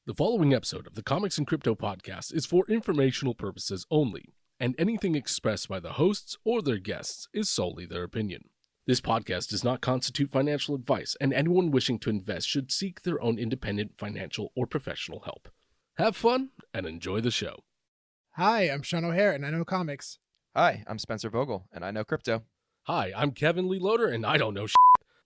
The following episode of the Comics and Crypto podcast is for informational purposes only, and anything expressed by the hosts or their guests is solely their opinion. This podcast does not constitute financial advice, and anyone wishing to invest should seek their own independent financial or professional help. Have fun and enjoy the show. Hi, I'm Sean O'Hare, and I know comics. Hi, I'm Spencer Vogel, and I know crypto. Hi, I'm Kevin Lee Loader, and I don't know shit.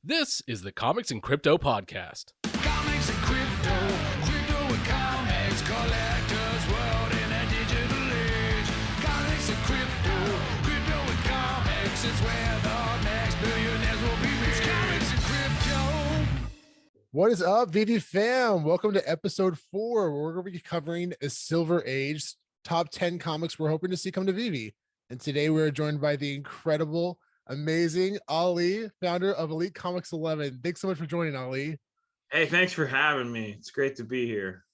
This is the Comics and Crypto podcast. Comics and crypto, crypto and comics, collector's world in a digital age. Comics and crypto, crypto and comics, it's where the next billionaires will be rich. Comics and crypto. What is up, VeVe fam? Welcome to episode 4, where we're going to be covering a Silver Age top 10 comics we're hoping to see come to VeVe. And today we're joined by the incredible, amazing Ali, founder of Elite Comics 11. Thanks so much for joining, Ali. Hey, thanks for having me. It's great to be here.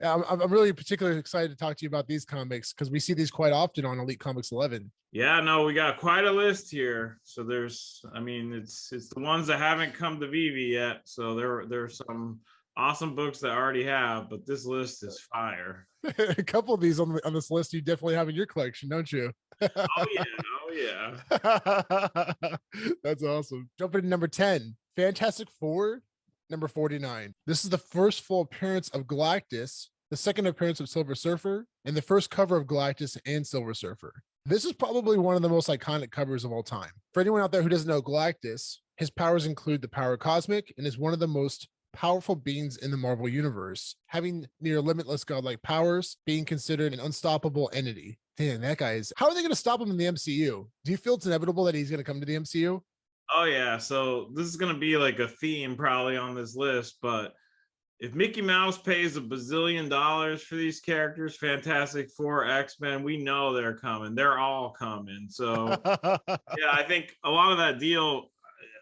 I'm really particularly excited to talk to you about these comics because we see these quite often on Elite Comics 11. Yeah, no, we got quite a list here. So it's the ones that haven't come to VeVe yet. So there's some awesome books that already have, but this list is fire. A couple of these on this list you definitely have in your collection, don't you? Oh yeah. That's awesome. Jumping to number 10, Fantastic Four, number 49. This is the first full appearance of Galactus, the second appearance of Silver Surfer, and the first cover of Galactus and Silver Surfer. This is probably one of the most iconic covers of all time. For anyone out there who doesn't know Galactus, his powers include the power cosmic and is one of the most powerful beings in the Marvel universe, having near limitless godlike powers, being considered an unstoppable entity. Damn, that guy is. How are they going to stop him in the MCU? Do you feel it's inevitable that he's going to come to the MCU? Oh yeah. So this is gonna be like a theme probably on this list, but if Mickey Mouse pays $1 bazillion for these characters, Fantastic Four, X-Men, we know they're coming. They're all coming. So yeah, I think a lot of that deal,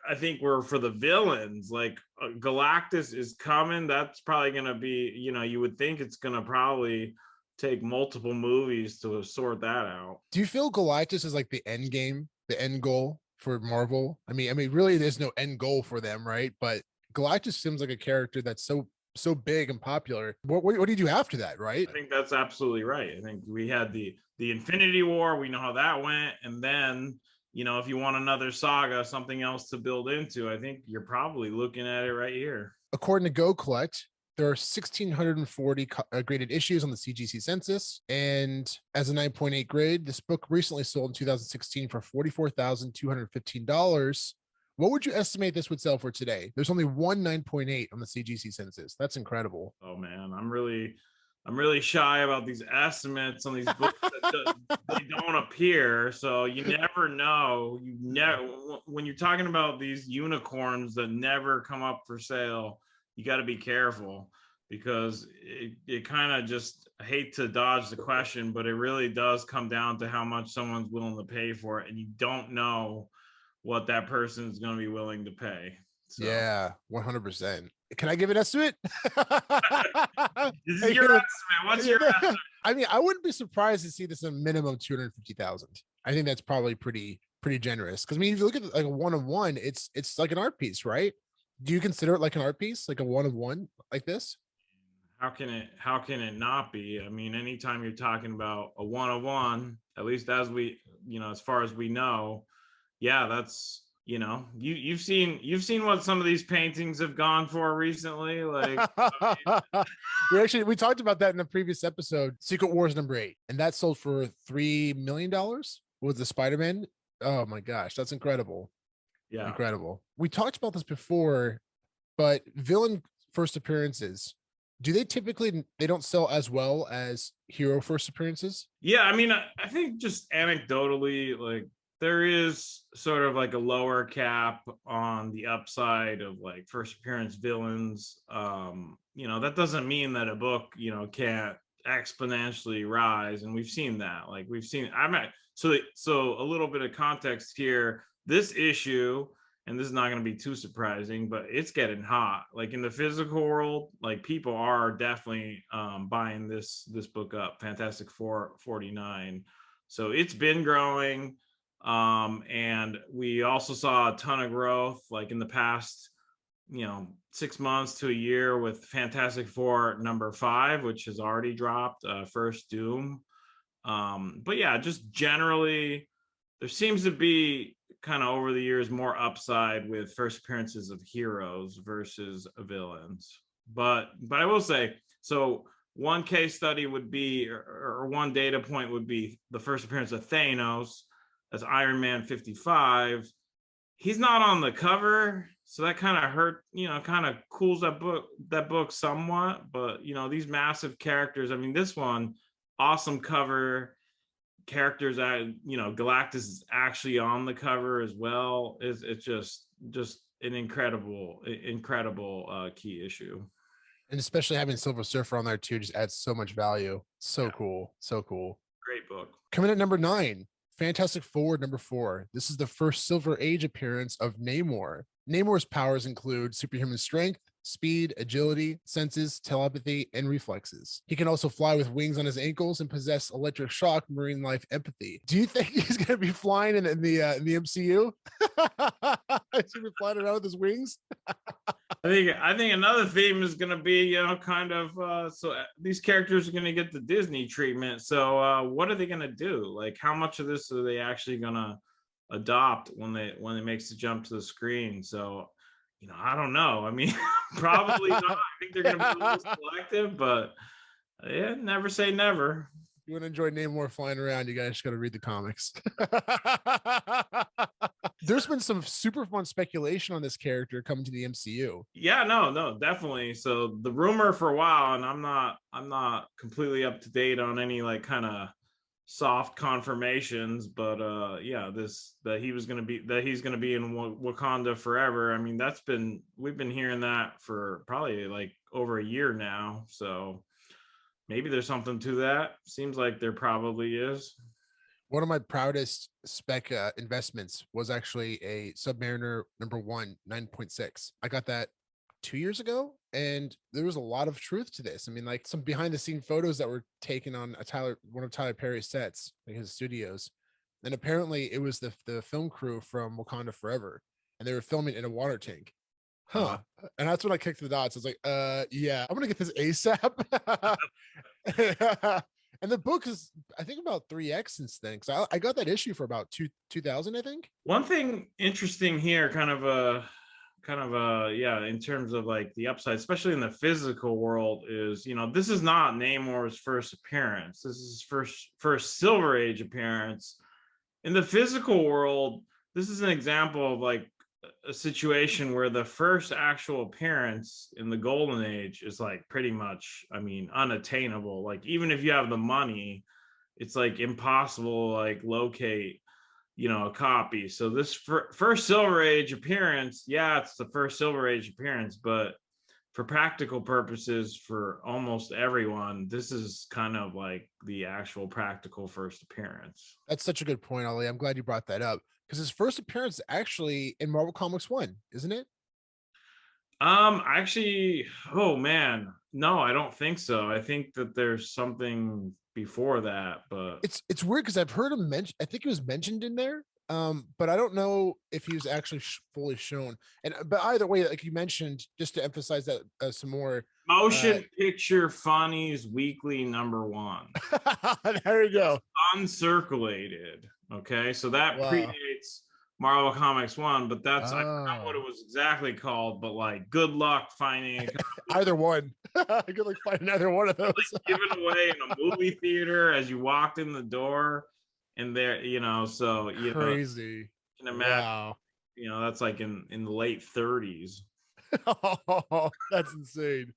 I think we're for the villains. Like Galactus is coming. That's probably going to be, you would think it's going to probably take multiple movies to sort that out. Do you feel Galactus is like the end game, the end goal for Marvel? I mean, really there's no end goal for them, right? But Galactus seems like a character that's so big and popular. What do you do after that, right? I think that's absolutely right. I think we had the Infinity War. We know how that went. And then, if you want another saga, something else to build into, I think you're probably looking at it right here. According to Go Collect, there are 1,640 graded issues on the CGC census. And as a 9.8 grade, this book recently sold in 2016 for $44,215. What would you estimate this would sell for today? There's only one 9.8 on the CGC census. That's incredible. Oh man, I'm really shy about these estimates on these books that they don't appear. So you never know. When you're talking about these unicorns that never come up for sale, you got to be careful because it kind of just, I hate to dodge the question, but it really does come down to how much someone's willing to pay for it. And you don't know what that person is going to be willing to pay. So. Yeah, 100%. Can I give an estimate? This is your estimate. What's your estimate? I mean, I wouldn't be surprised to see this a minimum 250,000. I think that's probably pretty generous. Because I mean, if you look at like a one-of-one, it's like an art piece, right? Do you consider it like an art piece, like a one-of-one like this? How can it not be? I mean, anytime you're talking about a one-of-one, at least as we, as far as we know, yeah, that's, you've seen what some of these paintings have gone for recently. Like we talked about that in the previous episode, Secret Wars number 8, and that sold for $3 million with the Spider-Man. Oh my gosh, that's incredible. Yeah, incredible. We talked about this before, but villain first appearances, do they typically, they don't sell as well as hero first appearances? Yeah, I mean, I think just anecdotally, like there is sort of like a lower cap on the upside of like first appearance villains. That doesn't mean that a book, can't exponentially rise. And we've seen that. Like so a little bit of context here. This issue, and this is not going to be too surprising, but it's getting hot. Like in the physical world, like people are definitely buying this book up, Fantastic Four 49. So it's been growing. And we also saw a ton of growth like in the past 6 months to a year with Fantastic Four #5, which has already dropped, first Doom. But yeah, just generally, there seems to be kind of over the years more upside with first appearances of heroes versus villains. But I will say, so one case study would be, or one data point would be the first appearance of Thanos as Iron Man 55. He's not on the cover, so that kind of hurt, kind of cools that book somewhat. But these massive characters, I mean, this one, awesome cover, characters that Galactus is actually on the cover as well. It's just an incredible key issue. And especially having Silver Surfer on there too just adds so much value. So cool. Great book. Coming at number 9, Fantastic Four #4. This is the first Silver Age appearance of Namor. Namor's powers include superhuman strength, speed, agility, senses, telepathy, and reflexes. He can also fly with wings on his ankles and possess electric shock, marine life, empathy. Do you think he's going to be flying in the MCU? Is he going to be flying around with his wings? I think another theme is going to be, so these characters are going to get the Disney treatment. So what are they going to do? Like, how much of this are they actually going to adopt when it makes the jump to the screen? So, I don't know. I mean, probably not. I think they're going to be a little selective, but yeah, never say never. You want to enjoy Namor flying around, you guys just got to read the comics. There's been some super fun speculation on this character coming to the MCU. Yeah, no, definitely. So the rumor for a while, and I'm not completely up to date on any like kind of soft confirmations, but that he's going to be in Wakanda forever. I mean, we've been hearing that for probably like over a year now. So maybe there's something to that. Seems like there probably is. One of my proudest spec investments was actually a Submariner #1 9.6. I got that 2 years ago, and there was a lot of truth to this. I mean, like some behind the scene photos that were taken on one of Tyler Perry's sets, like his studios. And apparently it was the film crew from Wakanda Forever, and they were filming in a water tank. Huh. And that's when I kicked the dots. I was like, yeah, I'm gonna get this ASAP. And the book is, I think, about 3x since then, because I got that issue for about 2000, I think. One thing interesting here, kind of in terms of like the upside, especially in the physical world, is this is not Namor's first appearance. This is his first Silver Age appearance. In the physical world, this is an example of like a situation where the first actual appearance in the Golden Age is like pretty much, I mean, unattainable. Like even if you have the money, it's like impossible to like locate a copy. So this first Silver Age appearance, yeah, it's the first Silver Age appearance, but for practical purposes, for almost everyone, this is kind of like the actual practical first appearance. That's such a good point, Ollie. I'm glad you brought that up, because his first appearance is actually in Marvel Comics 1, isn't it? Actually, oh man, no, I don't think so. I think that there's something before that, but it's weird because I've heard him mentioned. I think he was mentioned in there, but I don't know if he was actually fully shown. But either way, like you mentioned, just to emphasize that some more, Motion Picture Funnies Weekly #1. There you go. Uncirculated. Okay, so that Wow. predates Marvel Comics 1, but that's I forgot what it was exactly called, but like good luck finding either one. Good luck finding either one of those. Like given away in a movie theater as you walked in the door, and there, so crazy. You can imagine, Wow. that's like in the late 30s. Oh, that's insane.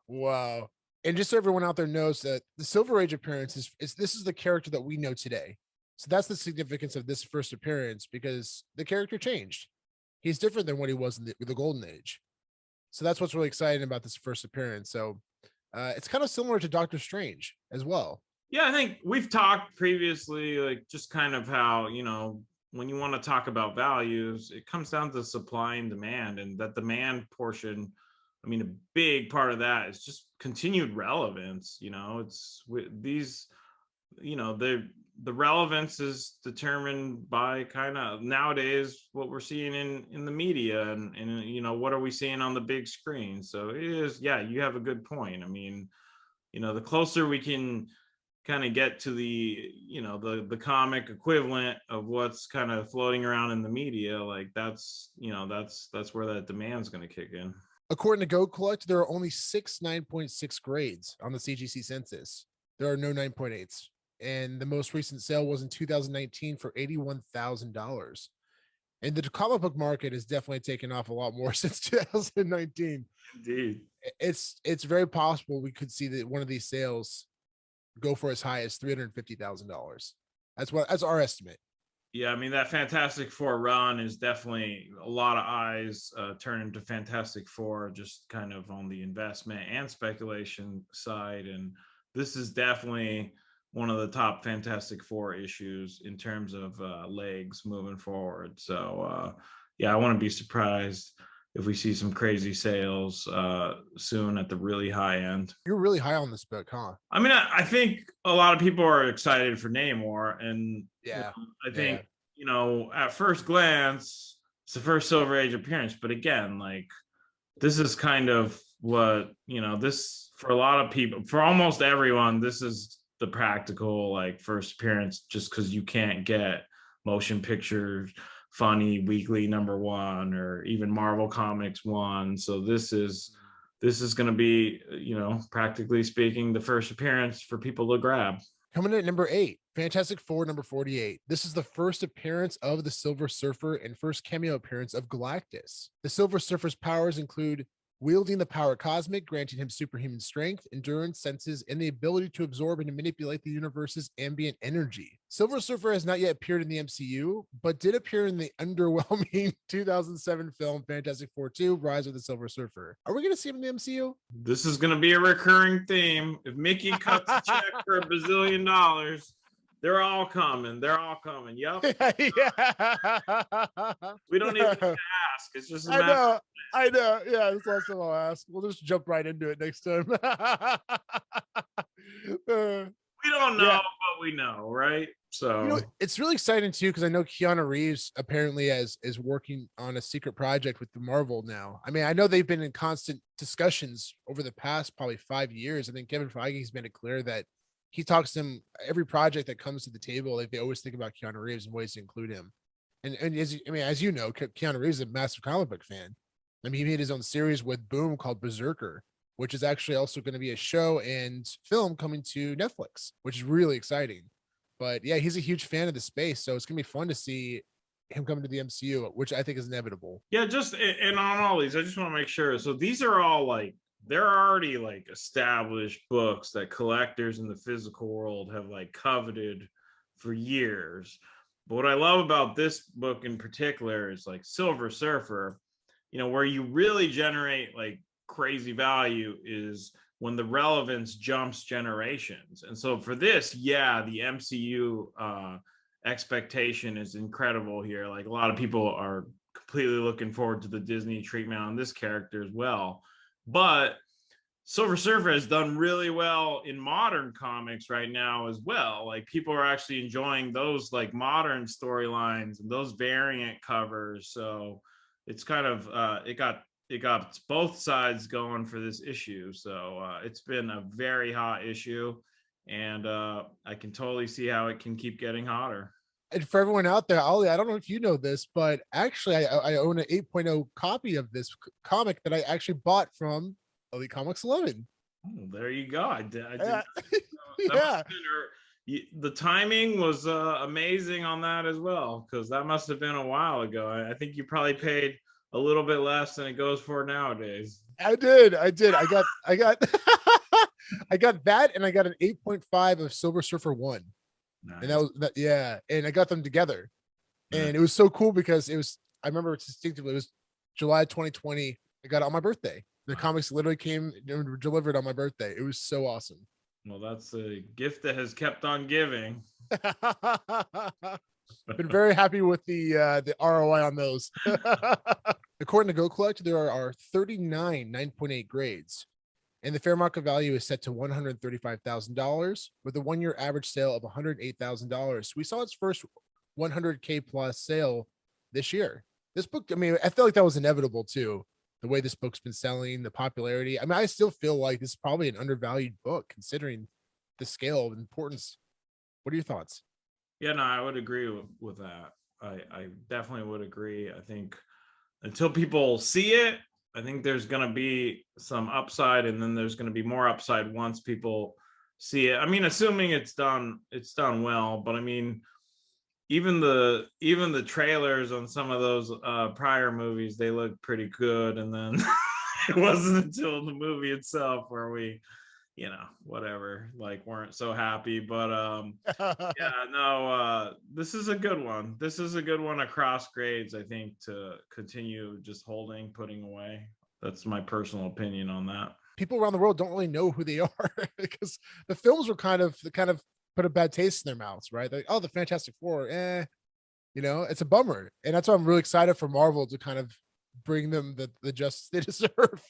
Wow. And just so everyone out there knows that the Silver Age appearance is this is the character that we know today. So that's the significance of this first appearance, because the character changed. He's different than what he was in the Golden Age. So that's what's really exciting about this first appearance. So it's kind of similar to Doctor Strange as well. Yeah, I think we've talked previously, like just kind of how, when you want to talk about values, it comes down to supply and demand, and that demand portion, I mean, a big part of that is just continued relevance. It's these the relevance is determined by kind of nowadays what we're seeing in the media and what are we seeing on the big screen. So it is, yeah, you have a good point. I mean, the closer we can kind of get to the comic equivalent of what's kind of floating around in the media, like that's where that demand's going to kick in. According to Go Collect, there are only 6 9.6 grades on the CGC census. There are no 9.8s. And the most recent sale was in 2019 for $81,000. And the comic book market has definitely taken off a lot more since 2019. Indeed. It's very possible we could see that one of these sales go for as high as $350,000. That's our estimate. Yeah, I mean, that Fantastic Four run is definitely a lot of eyes turning to Fantastic Four, just kind of on the investment and speculation side. And this is definitely one of the top Fantastic Four issues in terms of legs moving forward. So, yeah, I wouldn't be surprised if we see some crazy sales soon at the really high end. You're really high on this book, huh? I mean, I think a lot of people are excited for Namor, and yeah, I think at first glance, it's the first Silver Age appearance. But again, like this is kind of what this for a lot of people, for almost everyone, this is the practical like first appearance, just because you can't get motion picture funny weekly #1 or even Marvel Comics 1. So this is going to be, practically speaking, the first appearance for people to grab. Coming in at number 8, Fantastic Four #48. This is the first appearance of the Silver Surfer and first cameo appearance of Galactus. The Silver Surfer's powers include wielding the power cosmic, granting him superhuman strength, endurance, senses, and the ability to absorb and manipulate the universe's ambient energy. Silver Surfer has not yet appeared in the MCU, but did appear in the underwhelming 2007 film Fantastic Four 2, Rise of the Silver Surfer. Are we going to see him in the MCU? This is going to be a recurring theme. If Mickey cuts a check for $1 billion, they're all coming. They're all coming. Yep. We don't even have to ask. It's just I know. Yeah, that's the last time I'll ask. We'll just jump right into it next time. We don't know, but we know, right? So it's really exciting too, because I know Keanu Reeves apparently is working on a secret project with the Marvel now. I mean, I know they've been in constant discussions over the past probably 5 years. I think Kevin Feige's made it clear that he talks to him every project that comes to the table. Like they always think about Keanu Reeves and ways to include him. And as you know, Keanu Reeves is a massive comic book fan. I mean, he made his own series with Boom called Berserker, which is actually also going to be a show and film coming to Netflix, which is really exciting. But yeah, he's a huge fan of the space, so it's going to be fun to see him coming to the MCU, which I think is inevitable. Yeah, and on all these, I just want to make sure. So these are all like, they're already like established books that collectors in the physical world have like coveted for years. But what I love about this book in particular is like Silver Surfer, where you really generate like crazy value is when the relevance jumps generations. And so for this, the MCU expectation is incredible here. Like a lot of people are completely looking forward to the Disney treatment on this character as well. But Silver Surfer has done really well in modern comics right now as well. Like people are actually enjoying those like modern storylines and those variant covers. So it's kind of it got both sides going for this issue. So it's been a very hot issue, and I can totally see how it can keep getting hotter. And for everyone out there, Ollie, I don't know if you know this, but actually I own an 8.0 copy of this comic that I actually bought from Elite Comics 11. Oh, there you go. I did. Yeah. The timing was amazing on that as well, because that must have been a while ago. I think you probably paid a little bit less than it goes for nowadays. I did. I got I got that, and I got an 8.5 of Silver Surfer 1. Nice. And that was and I got them together. And it was so cool because I remember distinctively, it was July 2020. I got it on my birthday. The comics literally came delivered on my birthday. It was so awesome. Well, that's a gift that has kept on giving. Been very happy with the ROI on those. According to Go Collect, there are 39 9.8 grades. and the fair market value is set to $135,000 with a 1-year average sale of $108,000. We saw its first 100K plus sale this year. This book, I mean, I feel like that was inevitable too. The way this book's been selling, the popularity. I mean, I still feel like this is probably an undervalued book considering the scale of importance. What are your thoughts? Yeah, no, I would agree with that. I definitely would agree. I think until people see it, I think there's going to be some upside, and then there's going to be more upside once people see it. I mean, assuming it's done well. But I mean, even the trailers on some of those prior movies, they look pretty good. And then it wasn't until the movie itself where we, whatever, like weren't so happy. But yeah, no, this is a good one. This is a good one across grades, I think, to continue just putting away. That's my personal opinion on that. People around the world don't really know who they are because the films were kind of put a bad taste in their mouths, right? Like, oh, the Fantastic Four, it's a bummer. And that's why I'm really excited for Marvel to kind of bring them the justice they deserve.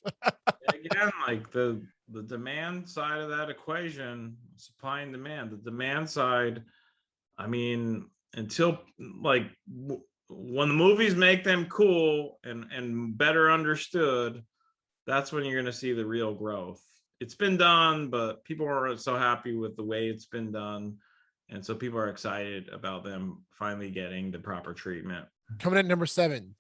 Again, like the demand side of that equation, supply and demand, the demand side, I mean, until like when the movies make them cool and better understood, that's when you're going to see the real growth. It's been done, but people aren't so happy with the way it's been done. And so people are excited about them finally getting the proper treatment. Coming at number 7,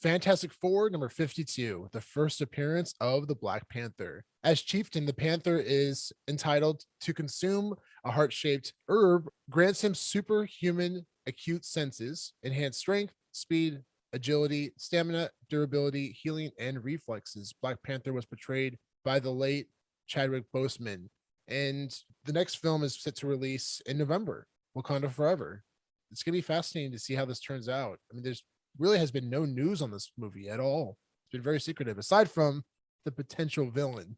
Fantastic Four, number 52, the first appearance of the Black Panther. As Chieftain, the Panther is entitled to consume a heart-shaped herb, grants him superhuman acute senses, enhanced strength, speed, agility, stamina, durability, healing, and reflexes. Black Panther was portrayed by the late Chadwick Boseman, and the next film is set to release in November, Wakanda Forever. It's going to be fascinating to see how this turns out. I mean, there's really has been no news on this movie at all. It's been very secretive, aside from the potential villain.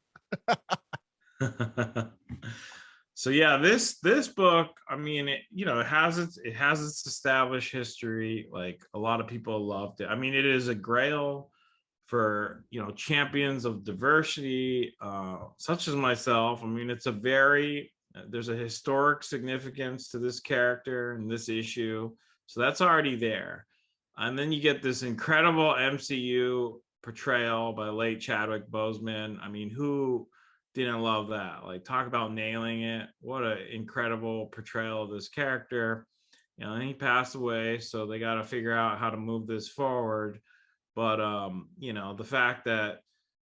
So yeah, this book, I mean, it has its established history. Like a lot of people loved it. I mean, it is a grail for champions of diversity, such as myself. I mean, there's a historic significance to this character and this issue, so that's already there. And then you get this incredible MCU portrayal by late Chadwick Boseman. I mean, who didn't love that? Like, talk about nailing it. What an incredible portrayal of this character. And he passed away, so they got to figure out how to move this forward. But the fact that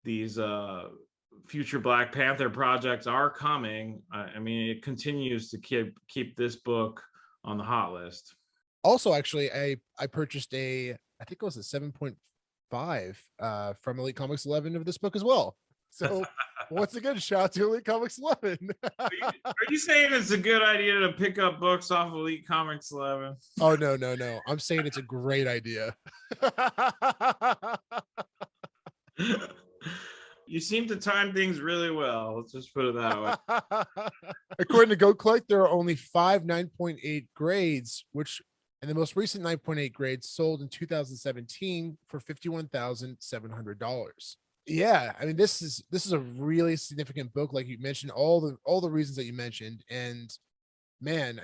these future Black Panther projects are coming, I mean, it continues to keep this book on the hot list. Also, actually, I purchased I think it was a 7.5 from Elite Comics 11 of this book as well. So once again, shout out to Elite Comics 11. Are you saying it's a good idea to pick up books off Elite Comics 11? Oh, no. I'm saying it's a great idea. You seem to time things really well. Let's just put it that way. According to Go Collect, there are only 5 9.8 grades, and the most recent 9.8 grades sold in 2017 for $51,700. Yeah, I mean, this is a really significant book, like you mentioned, all the reasons that you mentioned, and man,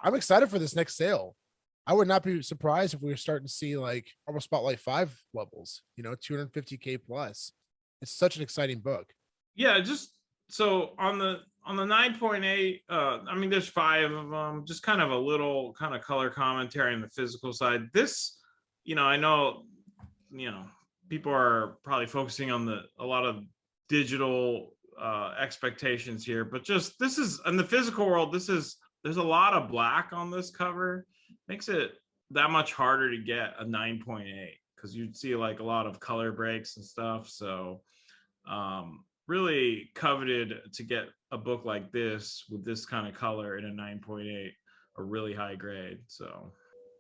I'm excited for this next sale. I would not be surprised if we were starting to see like almost Spotlight 5 levels, 250K plus. It's such an exciting book. Yeah, just so on the 9.8, I mean, there's 5 of them. Just kind of a little kind of color commentary on the physical side. This, I know, people are probably focusing on a lot of digital expectations here, but just this is in the physical world. There's a lot of black on this cover. Makes it that much harder to get a 9.8 because you'd see like a lot of color breaks and stuff. So really coveted to get a book like this with this kind of color in a 9.8, a really high grade. So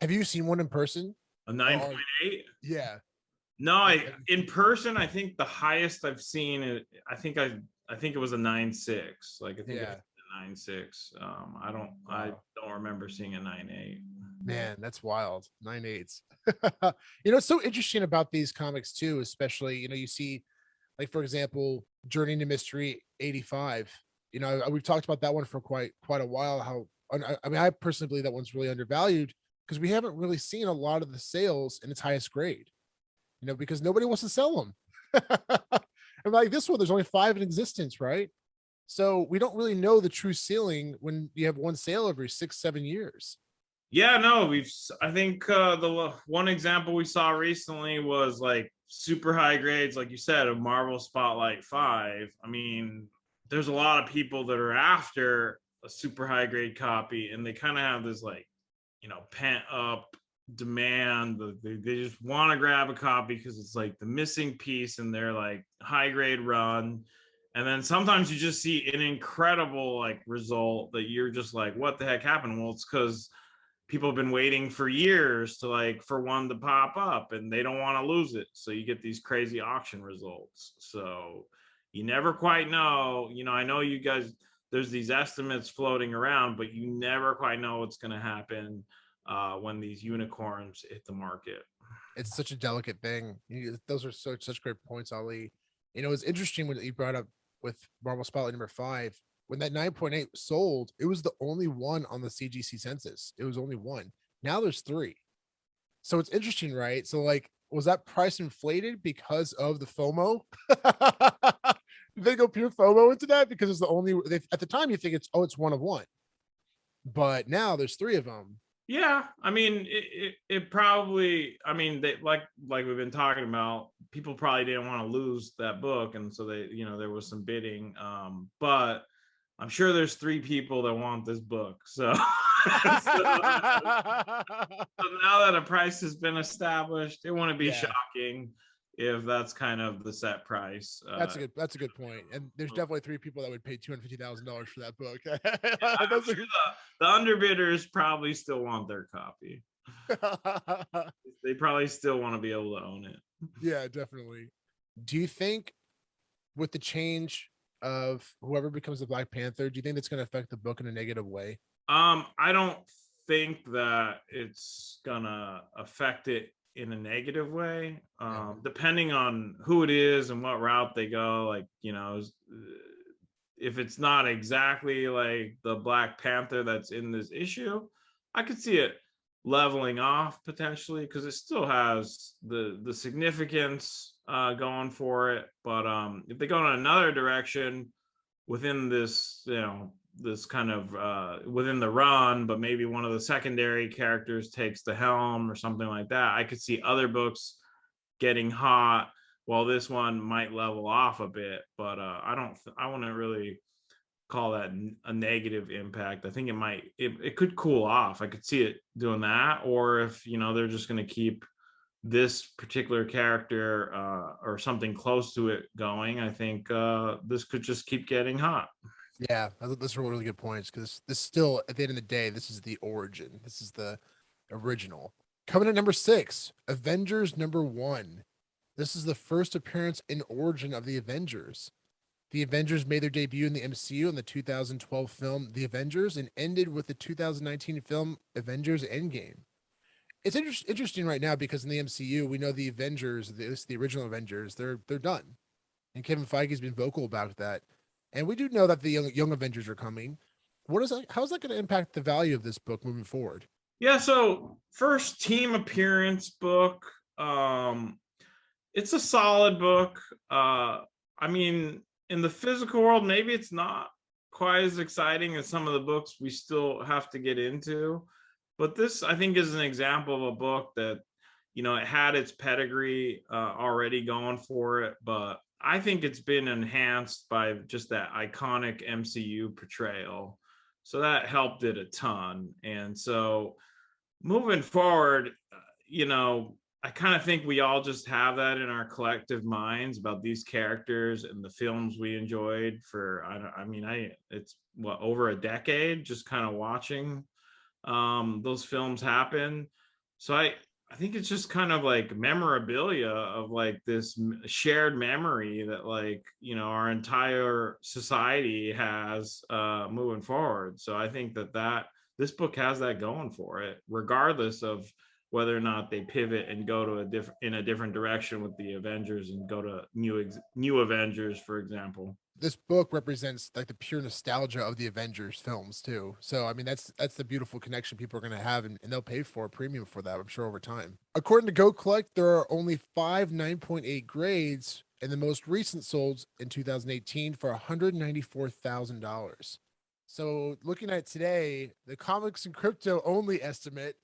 have you seen one in person? A 9.8? Yeah. No, in person, I think the highest I've seen, I think it was a 9.6. Like, I think it was a 9.6. I don't remember seeing a 9.8. Man, that's wild. 9.8s. It's so interesting about these comics too, especially, you see Like, for example, Journey into Mystery 85. You know, we've talked about that one for quite a while. How I mean, I personally believe that one's really undervalued because we haven't really seen a lot of the sales in its highest grade. You know, because nobody wants to sell them. And like this one, there's only 5 in existence, right? So we don't really know the true ceiling when you have one sale every 6-7 years. Yeah, no, I think the one example we saw recently was like super high grades, like you said, of Marvel Spotlight 5. I mean, there's a lot of people that are after a super high grade copy, and they kind of have this like, pent up demand. They just want to grab a copy because it's like the missing piece in their like high grade run. And then sometimes you just see an incredible like result that you're just like, what the heck happened? Well, it's because people have been waiting for years to like for one to pop up and they don't want to lose it. So you get these crazy auction results. So you never quite know. I know you guys, there's these estimates floating around, but you never quite know what's going to happen when these unicorns hit the market. It's such a delicate thing. Those are such great points, Ali. It's interesting what you brought up with Marvel Spotlight number 5. When that 9.8 sold, it was the only one on the CGC census. It was only one. Now there's 3. So it's interesting, right? So like, was that price inflated because of the FOMO? Did they go pure FOMO into that? Because it's the only, at the time you think it's one of one, but now there's 3 of them. Yeah, I mean, it probably, I mean, they like we've been talking about, people probably didn't want to lose that book, and so they, there was some bidding. But I'm sure there's 3 people that want this book. So, so now that a price has been established, it wouldn't be shocking if that's kind of the set price. That's a good point. And there's definitely 3 people that would pay $250,000 for that book. I'm sure the underbidders probably still want their copy. They probably still want to be able to own it. Yeah, definitely. Do you think with the change of whoever becomes the Black Panther, do you think that's going to affect the book in a negative way? I don't think that it's gonna affect it in a negative way. Depending on who it is and what route they go, like, if it's not exactly like the Black Panther that's in this issue, I could see it leveling off potentially, because it still has the significance going for it. But if they go in another direction within this, this kind of within the run, but maybe one of the secondary characters takes the helm or something like that, I could see other books getting hot while this one might level off a bit. But I wouldn't really call that a negative impact. I think it could cool off. I could see it doing that. Or if they're just going to keep this particular character or something close to it going, I think this could just keep getting hot. Yeah, those are really good points, because this still, at the end of the day, this is the origin. This is the original. Coming at number 6, Avengers number 1. This is the first appearance in origin of the Avengers. The Avengers made their debut in the MCU in the 2012 film The Avengers and ended with the 2019 film Avengers Endgame. It's interesting right now because in the MCU, we know the Avengers, the original Avengers, they're done. And Kevin Feige's been vocal about that. And we do know that the young Avengers are coming. How is that going to impact the value of this book moving forward? Yeah, so first team appearance book. It's a solid book. I mean, in the physical world, maybe it's not quite as exciting as some of the books we still have to get into. But this, I think, is an example of a book that, it had its pedigree already going for it, but I think it's been enhanced by just that iconic MCU portrayal. So that helped it a ton. And so moving forward, I kind of think we all just have that in our collective minds about these characters and the films we enjoyed for, it's over a decade, just kind of watching those films happen. So I think it's just kind of like memorabilia of like this shared memory that like, our entire society has moving forward. So I think that this book has that going for it, regardless of whether or not they pivot and go to a different direction with the Avengers and go to new Avengers, for example. This book represents like the pure nostalgia of the Avengers films too. So I mean that's the beautiful connection people are going to have, and they'll pay for a premium for that, I'm sure, over time. According to Go Collect, there are only 5 9.8 grades, and the most recent sold in 2018 for $194,000. So looking at today, the Comics and Crypto only estimate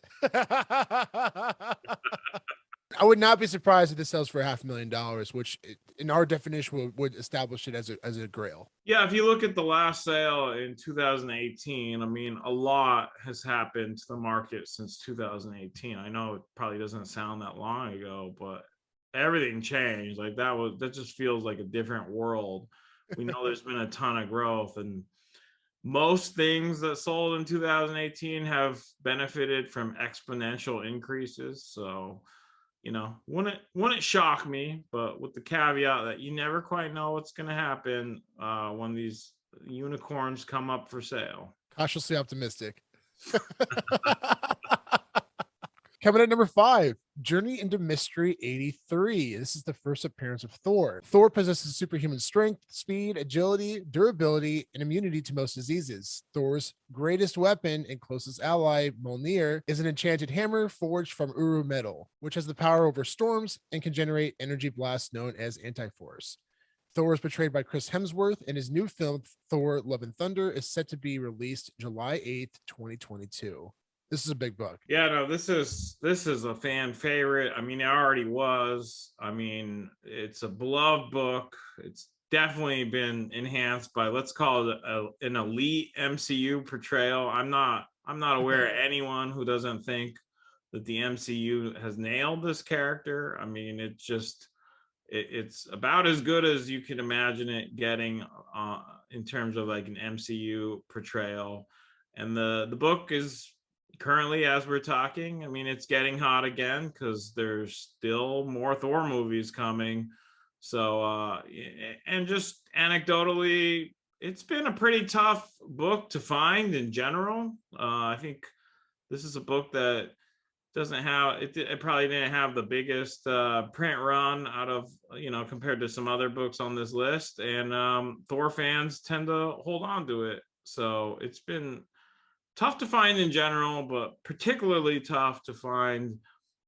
I would not be surprised if this sells for $500,000, which in our definition would establish it as a grail. Yeah, if you look at the last sale in 2018, I mean, a lot has happened to the market since 2018. I know it probably doesn't sound that long ago, but everything changed. Like that just feels like a different world. We know there's been a ton of growth, and most things that sold in 2018 have benefited from exponential increases. So, wouldn't shock me, but with the caveat that you never quite know what's going to happen when these unicorns come up for sale. Cautiously optimistic. Coming at number 5, Journey into Mystery 83. This is the first appearance of Thor. Thor possesses superhuman strength, speed, agility, durability, and immunity to most diseases. Thor's greatest weapon and closest ally, Mjolnir, is an enchanted hammer forged from Uru metal, which has the power over storms and can generate energy blasts known as Anti-Force. Thor is portrayed by Chris Hemsworth, and his new film, Thor: Love and Thunder, is set to be released July 8th, 2022. This is a big book. Yeah, no, this is a fan favorite. I mean, it already was. I mean, it's a beloved book. It's definitely been enhanced by, let's call it an elite MCU portrayal. I'm not aware of anyone who doesn't think that the MCU has nailed this character. I mean, it's about as good as you can imagine it getting in terms of like an MCU portrayal. And the book is currently, as we're talking, I mean, it's getting hot again because there's still more Thor movies coming. So, and just anecdotally, it's been a pretty tough book to find in general. I think this is a book that doesn't have, it probably didn't have the biggest print run out of, compared to some other books on this list. And Thor fans tend to hold on to it. So it's been tough to find in general, but particularly tough to find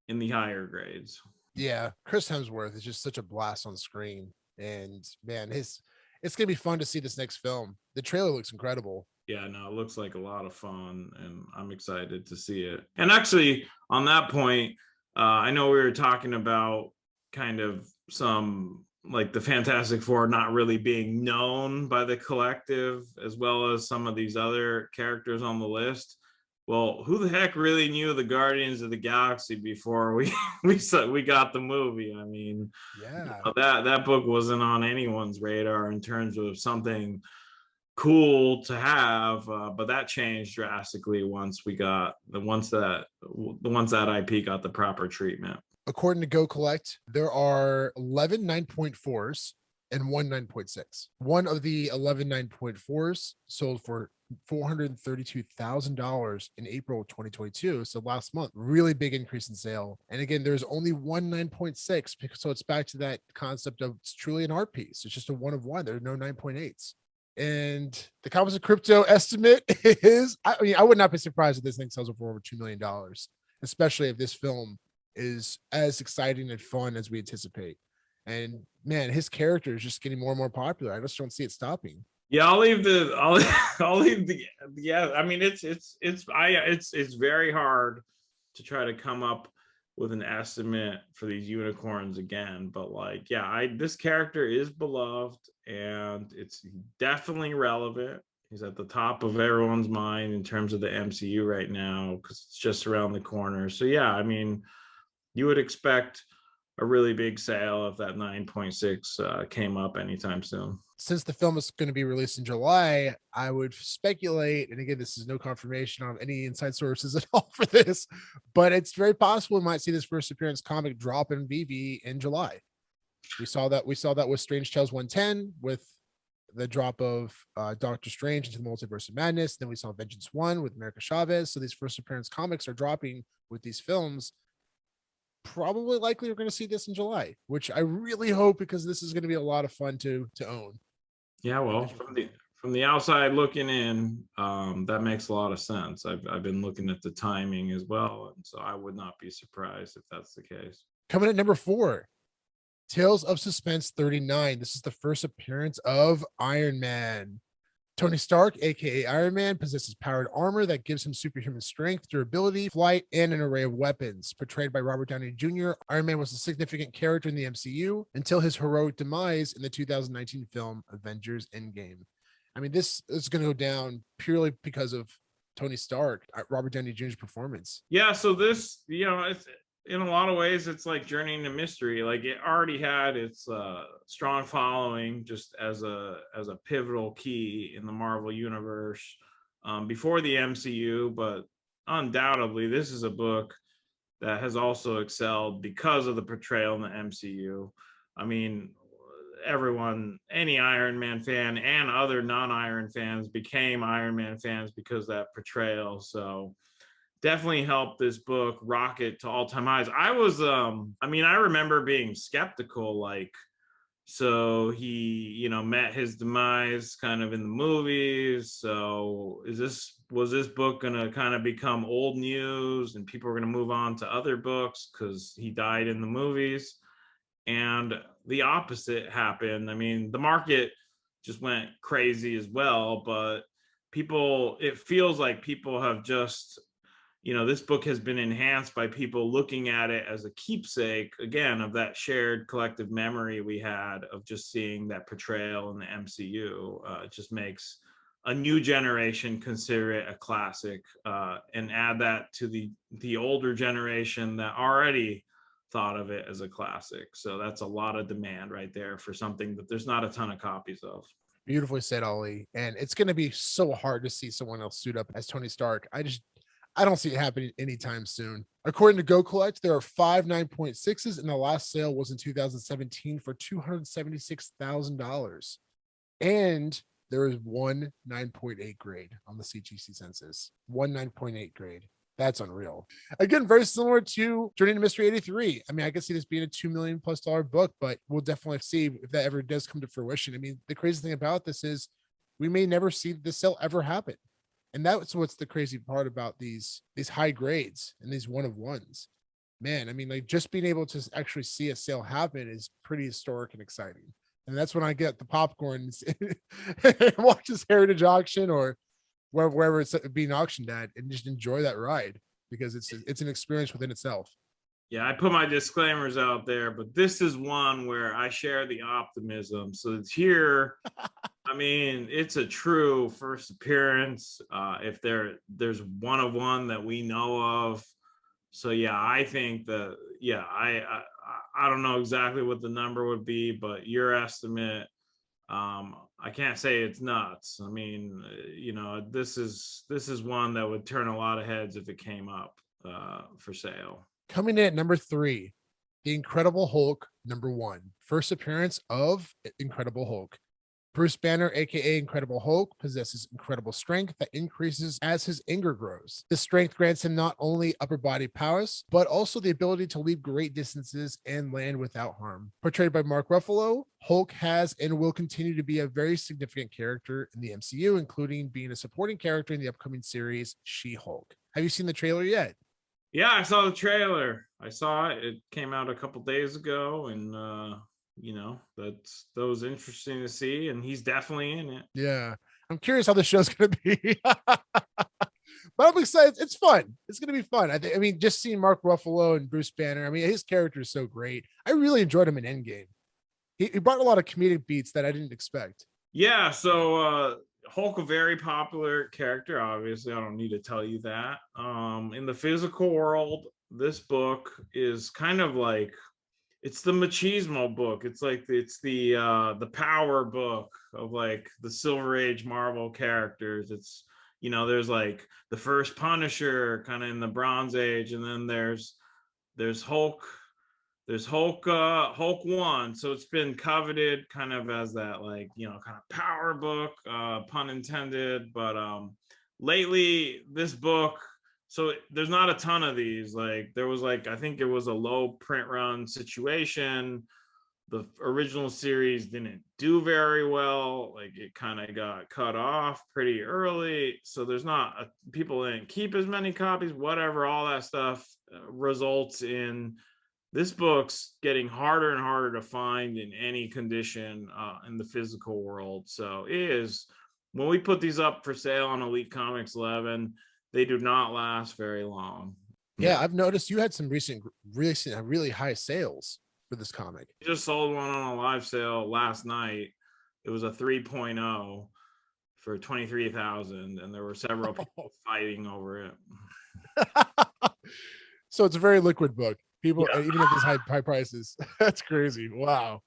in the higher grades. Yeah, Chris Hemsworth is just such a blast on screen, and man, it's gonna be fun to see this next film. The trailer looks incredible. Yeah, no, it looks like a lot of fun, and I'm excited to see it. And actually, on that point, I know we were talking about kind of some, like the Fantastic Four not really being known by the collective as well as some of these other characters on the list. Well, who the heck really knew the Guardians of the Galaxy before we got the movie? I mean, Yeah, that book wasn't on anyone's radar in terms of something cool to have, but that changed drastically once that IP got the proper treatment. according to Go Collect, there are 11 9.4s and 1 9.6. One of the 11 9.4s sold for $432,000 in April 2022. So last month, really big increase in sale. And again, there's only one 9.6, so it's back to that concept of it's truly an art piece. It's just a one of one. There are no 9.8s. And the Comics and Crypto estimate is, I mean, I would not be surprised if this thing sells for over $2 million, especially if this film is as exciting and fun as we anticipate. And man, his character is just getting more and more popular. I just don't see it stopping. Yeah, I'll leave the yeah. I mean, it's very hard to try to come up with an estimate for these unicorns again, but like, yeah, this character is beloved and it's definitely relevant. He's at the top of everyone's mind in terms of the MCU right now because it's just around the corner. So yeah, I mean, you would expect a really big sale if that 9.6 came up anytime soon. Since the film is going to be released in July, I would speculate, and again, this is no confirmation on any inside sources at all for this, but it's very possible we might see this first appearance comic drop in VeVe in July. We saw that with Strange Tales 110, with the drop of Doctor Strange into the Multiverse of Madness. Then we saw Vengeance 1 with America Chavez. So these first appearance comics are dropping with these films. probably likely we're going to see this in July, which I really hope, because this is going to be a lot of fun to own. Yeah, well, from the outside looking in, that makes a lot of sense. I've been looking at the timing as well, and so I would not be surprised if that's the case. Coming at number 4, Tales of Suspense 39. This is the first appearance of Iron Man. Tony Stark, aka Iron Man, possesses powered armor that gives him superhuman strength, durability, flight, and an array of weapons. Portrayed by Robert Downey Jr., Iron Man was a significant character in the MCU until his heroic demise in the 2019 film Avengers Endgame. I mean, this is going to go down purely because of Tony Stark, Robert Downey Jr.'s performance. Yeah, so this, it's in a lot of ways, it's like Journey into Mystery. Like, it already had its strong following just as a pivotal key in the Marvel universe before the MCU, but undoubtedly this is a book that has also excelled because of the portrayal in the MCU. I mean, any Iron Man fan and other non-Iron fans became Iron Man fans because of that portrayal. So definitely helped this book rocket to all-time highs. I remember being skeptical, like, so he, met his demise kind of in the movies. So was this book gonna kind of become old news and people were gonna move on to other books because he died in the movies? And the opposite happened. I mean, the market just went crazy as well, but it feels like people have just, this book has been enhanced by people looking at it as a keepsake, again, of that shared collective memory we had of just seeing that portrayal in the MCU. It just makes a new generation consider it a classic, and add that to the older generation that already thought of it as a classic. So that's a lot of demand right there for something that there's not a ton of copies of. Beautifully said, Ollie. And it's going to be so hard to see someone else suit up as Tony Stark. I don't see it happening anytime soon. According to Go Collect, there are 5 9.6s, and the last sale was in 2017 for $276,000. And there is one 9.8 grade on the CGC census. One 9.8 grade. That's unreal. Again, very similar to Journey to Mystery 83. I mean, I could see this being a $2 million+ book, but we'll definitely see if that ever does come to fruition. I mean, the crazy thing about this is we may never see the sale ever happen. And that's what's the crazy part about these high grades and these 1-of-1s. Man, I mean, like, just being able to actually see a sale happen is pretty historic and exciting. And that's when I get the popcorn and watch this Heritage auction or wherever it's being auctioned at, and just enjoy that ride, because it's an experience within itself. Yeah, I put my disclaimers out there, but this is one where I share the optimism. So it's here. I mean, it's a true first appearance. If there's 1-of-1 that we know of. So yeah, I think that, I don't know exactly what the number would be, but your estimate, I can't say it's nuts. I mean, this is one that would turn a lot of heads if it came up for sale. Coming in at number 3, The Incredible Hulk #1. First appearance of Incredible Hulk. Bruce Banner, aka Incredible Hulk, possesses incredible strength that increases as his anger grows. This strength grants him not only upper body prowess, but also the ability to leap great distances and land without harm. Portrayed by Mark Ruffalo, Hulk has and will continue to be a very significant character in the MCU, including being a supporting character in the upcoming series She-Hulk. Have you seen the trailer yet? Yeah, I saw the trailer. I saw it. It came out a couple days ago, and that was interesting to see, and he's definitely in it. Yeah, I'm curious how the show's gonna be. But I'm excited. It's fun. It's gonna be fun. I mean, just seeing Mark Ruffalo and Bruce Banner, I mean, his character is so great. I really enjoyed him in Endgame. He brought a lot of comedic beats that I didn't expect. Yeah, so Hulk, a very popular character, obviously. I don't need to tell you that. In the physical world, this book is kind of like, it's the machismo book. It's like it's the power book of like the Silver Age Marvel characters. It's, there's like the first Punisher kind of in the Bronze Age, and then there's Hulk. There's Hulk 1. So it's been coveted kind of as that, like, kind of power book, pun intended. But lately this book So there's not a ton of these. Like there was like, I think it was a low print run situation. The original series didn't do very well. Like it kind of got cut off pretty early. So there's not people didn't keep as many copies, whatever, all that stuff results in this book's getting harder and harder to find in any condition in the physical world. So it is, when we put these up for sale on Elite Comics 11, they do not last very long. Yeah, I've noticed you had some recent really high sales for this comic. We just sold one on a live sale last night. It was a 3.0 for 23,000, and there were several people fighting over it. So it's a very liquid book. People, even at these high prices, that's crazy. Wow.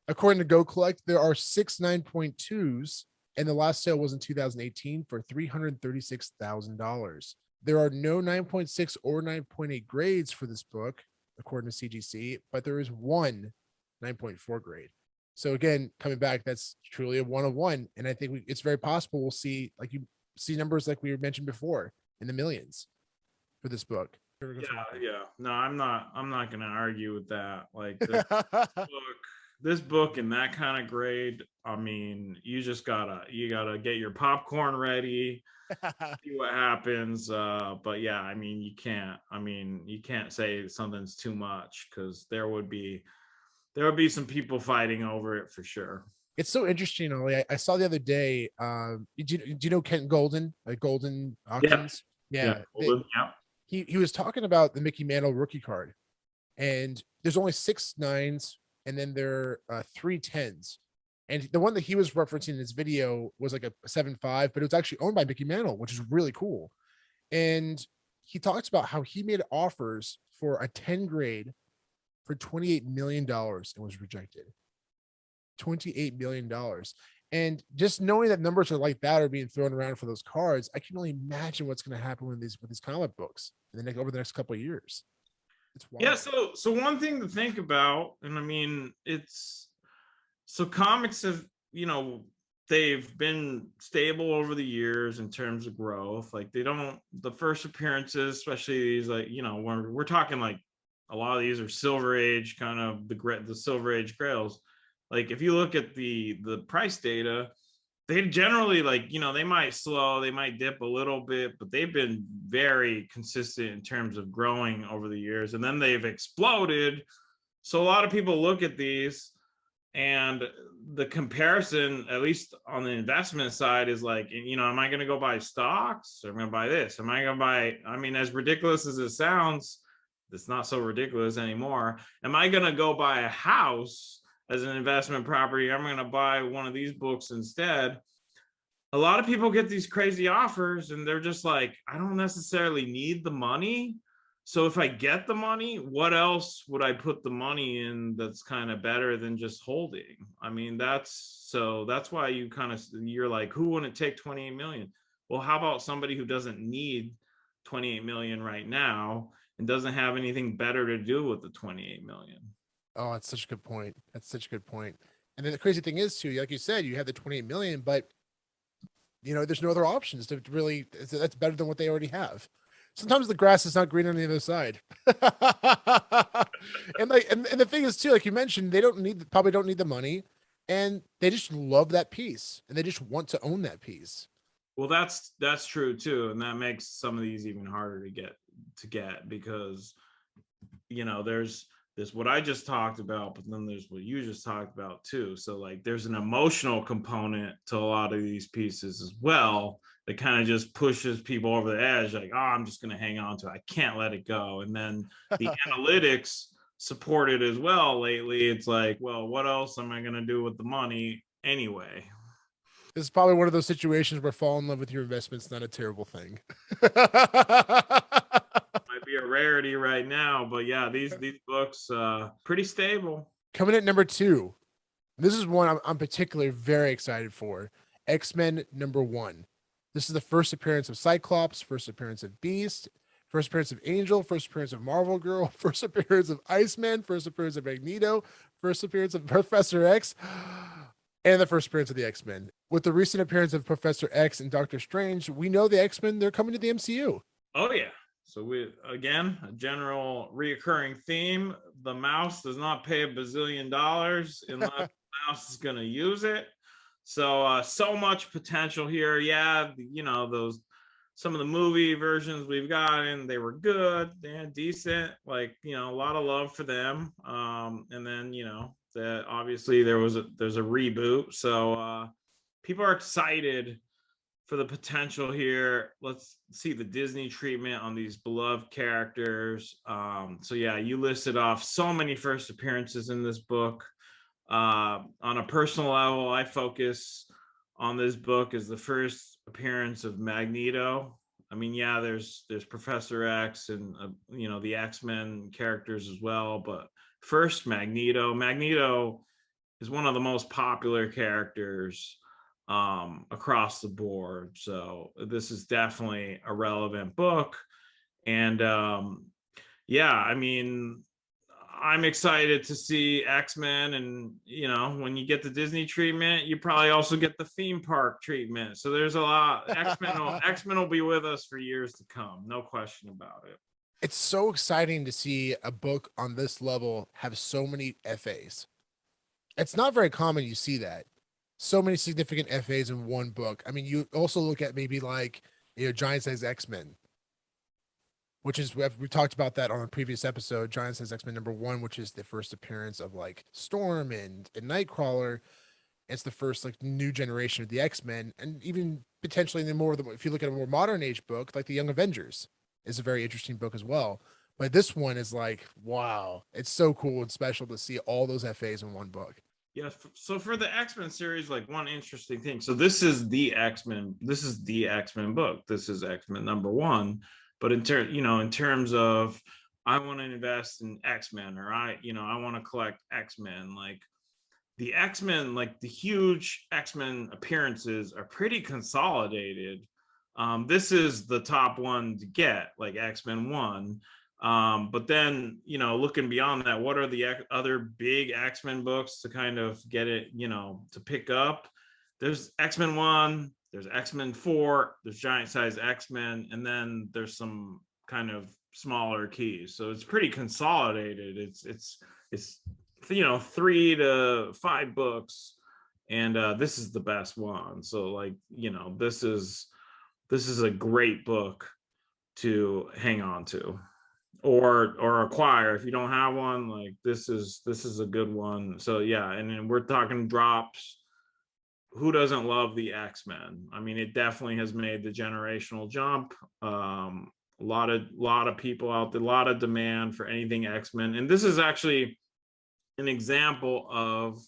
According to Go Collect, there are 6 9.2s, and the last sale was in 2018 for $336,000. There are no 9.6 or 9.8 grades for this book, according to CGC, but there is one 9.4 grade. So again, coming back, that's truly a 1 of 1. And I think it's very possible we'll see, like you see numbers like we mentioned before in the millions for this book. Yeah. No, I'm not going to argue with that. Like this book in that kind of grade, I mean, you gotta get your popcorn ready, see what happens. But yeah, I mean, you can't say something's too much, because there would be some people fighting over it for sure. It's so interesting, Ollie. I saw the other day, do you know Kent Golden, like Golden Auctions? Yeah. He was talking about the Mickey Mantle rookie card, and there's only 6 9s, and then there are 3 10s. And the one that he was referencing in his video was like a 7.5, but it was actually owned by Mickey Mantle, which is really cool. And he talks about how he made offers for a 10 grade for $28 million and was rejected. $28 million. And just knowing that numbers are like that are being thrown around for those cards, I can only imagine what's going to happen with these comic books over the next couple of years. It's wild. Yeah. So one thing to think about, and I mean, comics have, they've been stable over the years in terms of growth. Like the first appearances, especially these, like, when we're talking like a lot of these are Silver Age, kind of the Silver Age grails. Like if you look at the price data, they generally, like, they might slow, they might dip a little bit, but they've been very consistent in terms of growing over the years, and then they've exploded. So a lot of people look at these, and the comparison, at least on the investment side, is like, am I going to go buy stocks, or am I going to buy this? Am I going to buy, I mean, as ridiculous as it sounds, it's not so ridiculous anymore. Am I going to go buy a house as an investment property? I'm going to buy one of these books instead. A lot of people get these crazy offers, and they're just like, I don't necessarily need the money. So if I get the money, what else would I put the money in that's kind of better than just holding? I mean, that's why you're like, who wouldn't take 28 million? Well, how about somebody who doesn't need 28 million right now and doesn't have anything better to do with the 28 million? Oh, that's such a good point. And then the crazy thing is, too, like you said, you have the 28 million, but there's no other options to really, that's better than what they already have. Sometimes the grass is not green on the other side. and the thing is, too, like you mentioned, they probably don't need the money, and they just love that piece, and they just want to own that piece. Well, that's true too, and that makes some of these even harder to get because there's what I just talked about, but then there's what you just talked about too. So like there's an emotional component to a lot of these pieces as well that kind of just pushes people over the edge, like, oh, I'm just going to hang on to it, I can't let it go. And then the analytics support it as well lately. It's like, well, what else am I going to do with the money anyway? This is probably one of those situations where fall in love with your investment's not a terrible thing. Be a rarity right now, but yeah, these books pretty stable. Coming at number 2, this is one I'm particularly very excited for. X-Men #1. This is the first appearance of Cyclops, first appearance of Beast, first appearance of Angel, first appearance of Marvel Girl, first appearance of Iceman, first appearance of Magneto, first appearance of Professor X, and the first appearance of the X-Men. With the recent appearance of Professor X and Doctor Strange, we know the X-Men, they're coming to the MCU. Oh yeah. So we again a general reoccurring theme. The mouse does not pay a bazillion dollars unless the mouse is going to use it. So so much potential here. Yeah, those some of the movie versions we've gotten, they were good, they're decent. Like a lot of love for them. And then that obviously there's a reboot. So people are excited for the potential here. Let's see the Disney treatment on these beloved characters. So yeah, you listed off so many first appearances in this book. On a personal level, I focus on this book as the first appearance of Magneto. I mean, yeah, there's Professor X and the X-Men characters as well, but first Magneto. Magneto is one of the most popular characters across the board. So this is definitely a relevant book. And yeah, I mean, I'm excited to see X-Men, and when you get the Disney treatment, you probably also get the theme park treatment. So there's a lot. X-Men will be with us for years to come, no question about it. It's so exciting to see a book on this level have so many FAs. It's not very common you see that. So many significant FAs in one book. I mean, you also look at maybe like, Giant Size X-Men, which is, we talked about that on a previous episode, Giant Size X-Men #1, which is the first appearance of like Storm and Nightcrawler. It's the first like new generation of the X-Men, and even potentially in the more, if you look at a more modern age book, like the Young Avengers is a very interesting book as well. But this one is like, wow, it's so cool and special to see all those FAs in one book. Yeah, so for the X-Men series, like one interesting thing. So this is the X-Men book. This is X-Men #1. But in terms of I want to invest in X-Men, or I want to collect X-Men, like the X-Men, like the huge X-Men appearances are pretty consolidated. This is the top one to get, like X-Men 1. But then looking beyond that, what are the other big X-Men books to kind of get it to pick up? There's X-Men 1, there's X-Men 4, there's Giant Size X-Men, and then there's some kind of smaller keys. So it's pretty consolidated. It's 3 to 5 books, and this is the best one. So like this is a great book to hang on to or acquire if you don't have one. Like this is a good one. So yeah, and then we're talking drops. Who doesn't love the X-Men? I mean, it definitely has made the generational jump. A lot of people out there, a lot of demand for anything X-Men, and this is actually an example of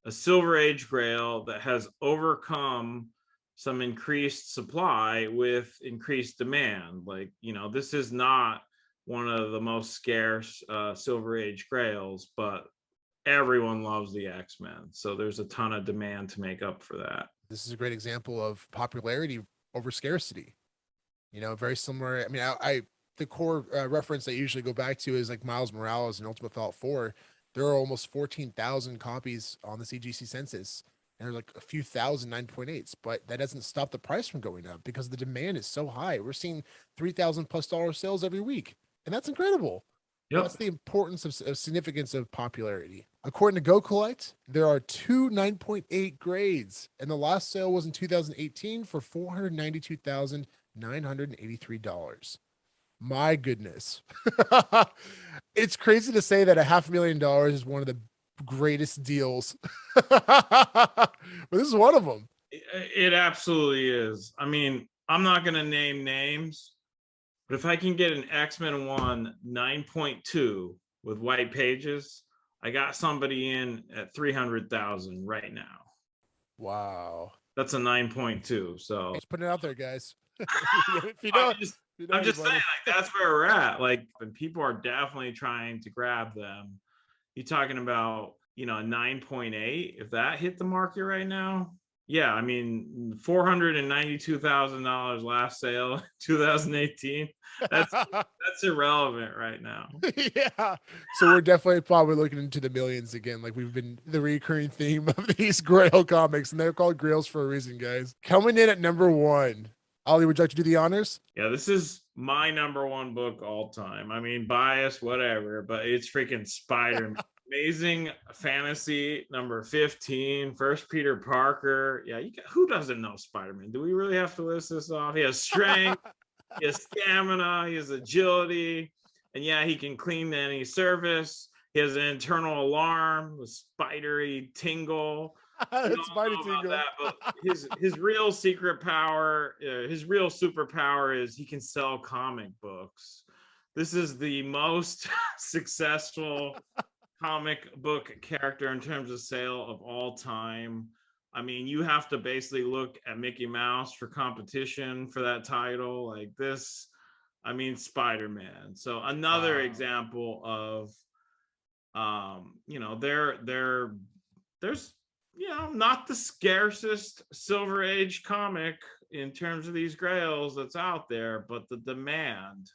a Silver Age Grail that has overcome some increased supply with increased demand. Like this is not one of the most scarce Silver Age Grails, but everyone loves the X-Men. So there's a ton of demand to make up for that. This is a great example of popularity over scarcity. Very similar. I mean, the core reference I usually go back to is like Miles Morales and Ultimate Fallout 4. There are almost 14,000 copies on the CGC census, and there's like a few thousand 9.8s, but that doesn't stop the price from going up because the demand is so high. We're seeing $3,000+ sales every week, and that's incredible. Yep. That's the importance of significance of popularity. According to Go Collect, there are 2 9.8 grades, and the last sale was in 2018 for $492,983. My goodness. It's crazy to say that $500,000 is one of the greatest deals, but this is one of them. It absolutely is. I mean, I'm not going to name names, but if I can get an X-Men 1 9.2 with white pages, I got somebody in at 300,000 right now. Wow. That's a 9.2. So just putting it out there, guys. I'm just saying, like, that's where we're at. Like, and people are definitely trying to grab them. You're talking about, a 9.8. If that hit the market right now, yeah, I mean, $492,000 last sale in 2018. That's irrelevant right now. Yeah. So we're definitely probably looking into the millions again. Like we've been the recurring theme of these Grail comics, and they're called Grails for a reason, guys. Coming in at #1. Ollie, would you like to do the honors? Yeah, this is my number one book all time. I mean, bias, whatever, but it's freaking Spider-Man. Amazing Fantasy number 15, first Peter Parker. Yeah, who doesn't know Spider-Man? Do we really have to list this off? He has strength, he has stamina, he has agility, and yeah, he can clean any surface. He has an internal alarm, the spidery tingle. It's mighty About tingle. that, but his real secret power, his real superpower is he can sell comic books. This is the most successful comic book character in terms of sale of all time. I mean, you have to basically look at Mickey Mouse for competition for that title. Like this, I mean, Spider-Man. So another example of, there's not the scarcest Silver Age comic in terms of these grails that's out there, but the demand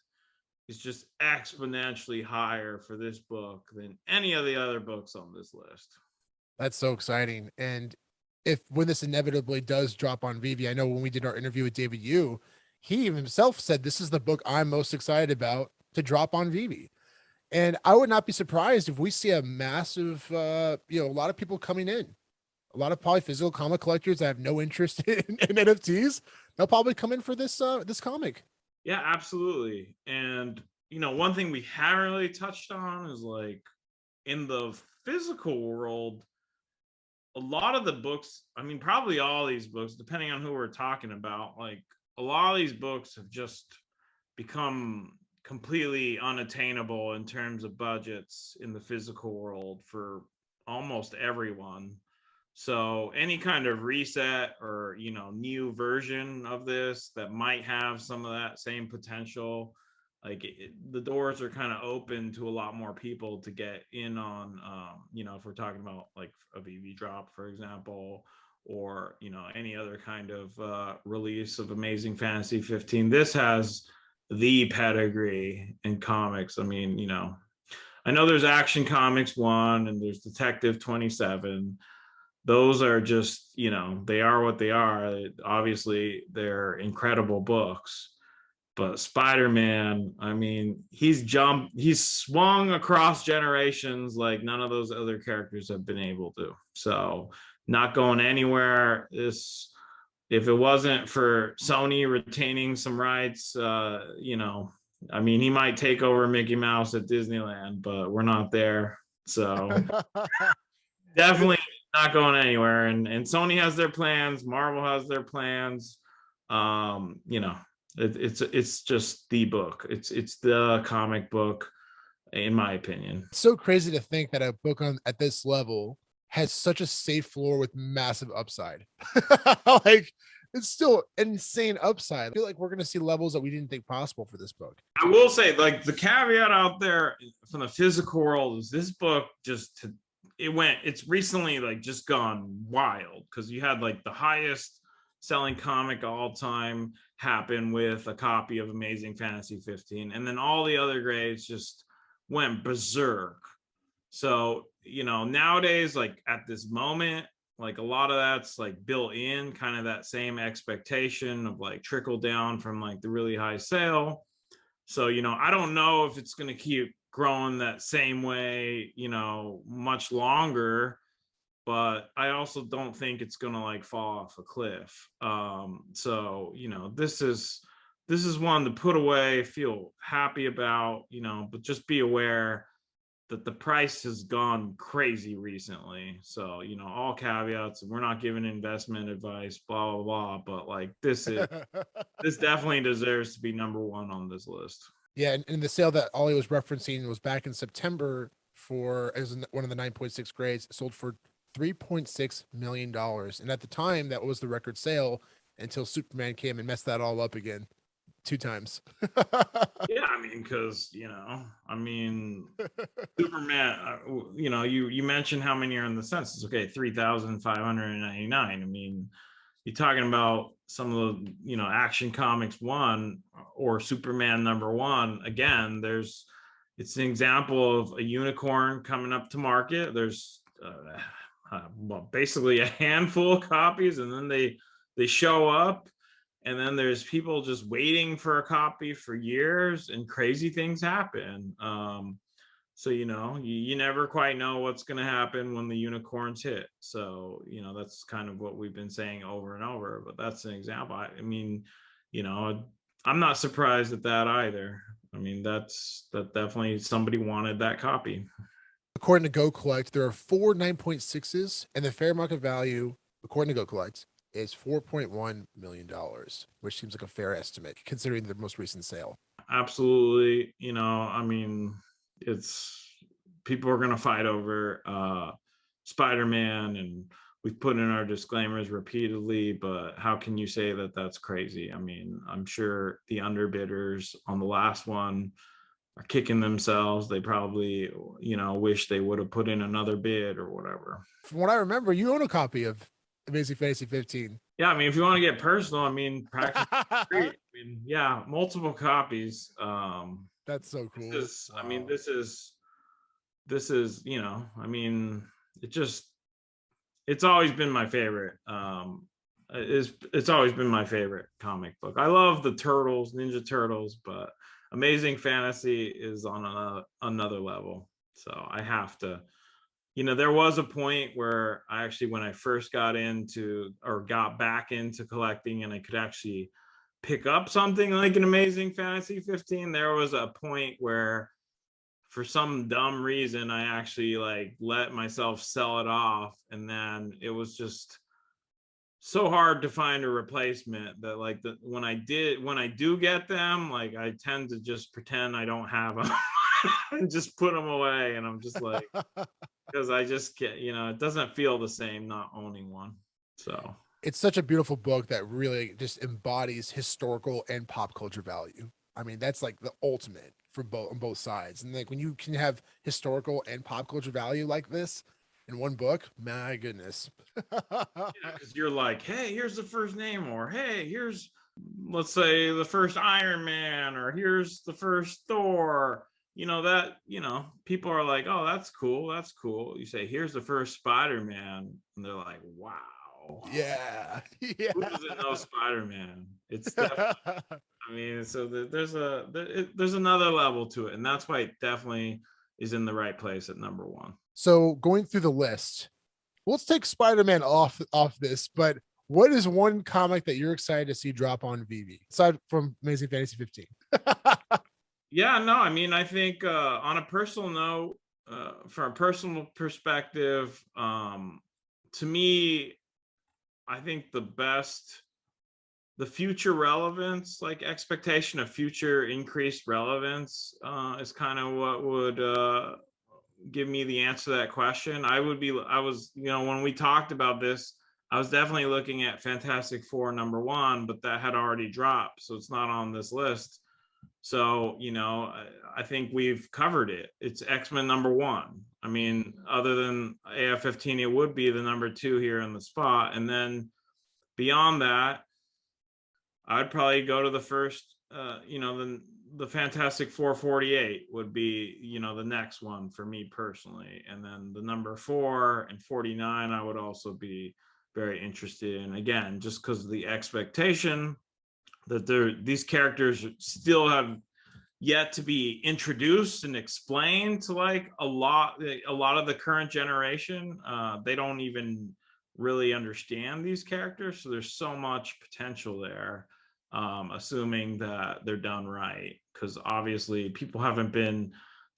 is just exponentially higher for this book than any of the other books on this list. That's so exciting. And when this inevitably does drop on VeVe, I know when we did our interview with David Yu, he himself said this is the book I'm most excited about to drop on VeVe. And I would not be surprised if we see a massive, a lot of people coming in, a lot of probably physical comic collectors that have no interest in NFTs. They'll probably come in for this comic. Yeah, absolutely. And one thing we haven't really touched on is like in the physical world, a lot of the books, I mean, probably all these books, depending on who we're talking about, like a lot of these books have just become completely unattainable in terms of budgets in the physical world for almost everyone. So any kind of reset or new version of this that might have some of that same potential, like the doors are kind of open to a lot more people to get in on, if we're talking about like a VeVe drop, for example, or any other kind of release of Amazing Fantasy 15. This has the pedigree in comics. I mean, I know there's Action Comics 1 and there's Detective 27. Those are just, they are what they are. Obviously, they're incredible books. But Spider-Man, I mean, he's swung across generations like none of those other characters have been able to. So, not going anywhere. If it wasn't for Sony retaining some rights, I mean, he might take over Mickey Mouse at Disneyland, but we're not there. So, definitely not going anywhere. And Sony has their plans. Marvel has their plans. It's just the book. It's the comic book, in my opinion. It's so crazy to think that a book at this level has such a safe floor with massive upside. Like it's still insane upside. I feel like we're going to see levels that we didn't think possible for this book. I will say, like, the caveat out there from the physical world is this book it's recently like just gone wild because you had like the highest selling comic all time happen with a copy of Amazing Fantasy 15, and then all the other grades just went berserk. So nowadays, like at this moment, like a lot of that's like built in, kind of that same expectation of like trickle down from like the really high sale. So I don't know if it's going to keep growing that same way much longer, but I also don't think it's going to like fall off a cliff. So this is one to put away, feel happy about, but just be aware that the price has gone crazy recently. So all caveats, we're not giving investment advice, blah blah blah, but like this definitely deserves to be number one on this list. Yeah, and the sale that Ollie was referencing was back in September as one of the 9.6 grades. It sold for $3.6 million. And at the time, that was the record sale until Superman came and messed that all up again 2 times. Yeah, I mean, because, Superman, you mentioned how many are in the census. Okay, 3,599. I mean, you're talking about some of the, Action Comics 1 or Superman #1. Again, it's an example of a unicorn coming up to market. There's basically a handful of copies, and then they show up, and then there's people just waiting for a copy for years, and crazy things happen. So you never quite know what's going to happen when the unicorns hit. So that's kind of what we've been saying over and over, but that's an example. I mean, I'm not surprised at that either. I mean, that definitely somebody wanted that copy. According to Go Collect, there are 4 9.6s, and the fair market value, according to Go Collect, is $4.1 million, which seems like a fair estimate considering the most recent sale. Absolutely. I mean, people are going to fight over Spider-Man, and we've put in our disclaimers repeatedly, but how can you say that that's crazy? I mean, I'm sure the underbidders on the last one are kicking themselves. They probably, wish they would have put in another bid or whatever. From what I remember, you own a copy of Amazing Fantasy 15. Yeah, I mean, if you want to get personal, I mean, practically, I mean, yeah, multiple copies. That's so cool. I mean, this is, I mean, it's always been my favorite. It's always been my favorite comic book. I love the Turtles, Ninja Turtles, but Amazing Fantasy is on another level. So I have to, there was a point where I actually, when I first got back into collecting, and I could actually pick up something like an Amazing Fantasy 15, there was a point where, for some dumb reason, I actually let myself sell it off, and then it was just so hard to find a replacement that when I do get them, I tend to just pretend I don't have them and just put them away, and I'm just because I just get, it doesn't feel the same not owning one. So it's such a beautiful book that really just embodies historical and pop culture value. I mean, that's like the ultimate for on both sides. And when you can have historical and pop culture value like this in one book, my goodness. Because you're like, hey, here's the first name, or hey, here's, let's say, the first Iron Man, or here's the first Thor. People are like, oh, that's cool. You say, here's the first Spider-Man, and they're like, wow. Yeah. Who doesn't know Spider-Man? It's definitely, I mean, so there's another level to it, and that's why it definitely is in the right place at number 1. So going through the list, let's take Spider-Man off this, but what is one comic that you're excited to see drop on VeVe aside from Amazing Fantasy 15? Yeah, no, I mean, I think on a personal note, from a personal perspective, to me, I think the future relevance, expectation of future increased relevance, is kind of what would give me the answer to that question. I was, when we talked about this, I was definitely looking at Fantastic Four number 1, but that had already dropped, so it's not on this list. So, I think we've covered it. It's X-Men number 1. I mean, other than AF-15, it would be the number 2 here in the spot. And then beyond that, I'd probably go to the first, the Fantastic Four 48 would be, the next one for me personally. And then the number 4 and 49, I would also be very interested in, again, just because of the expectation that these characters still have yet to be introduced and explained to a lot of the current generation. They don't even really understand these characters, so there's so much potential there, assuming that they're done right, because obviously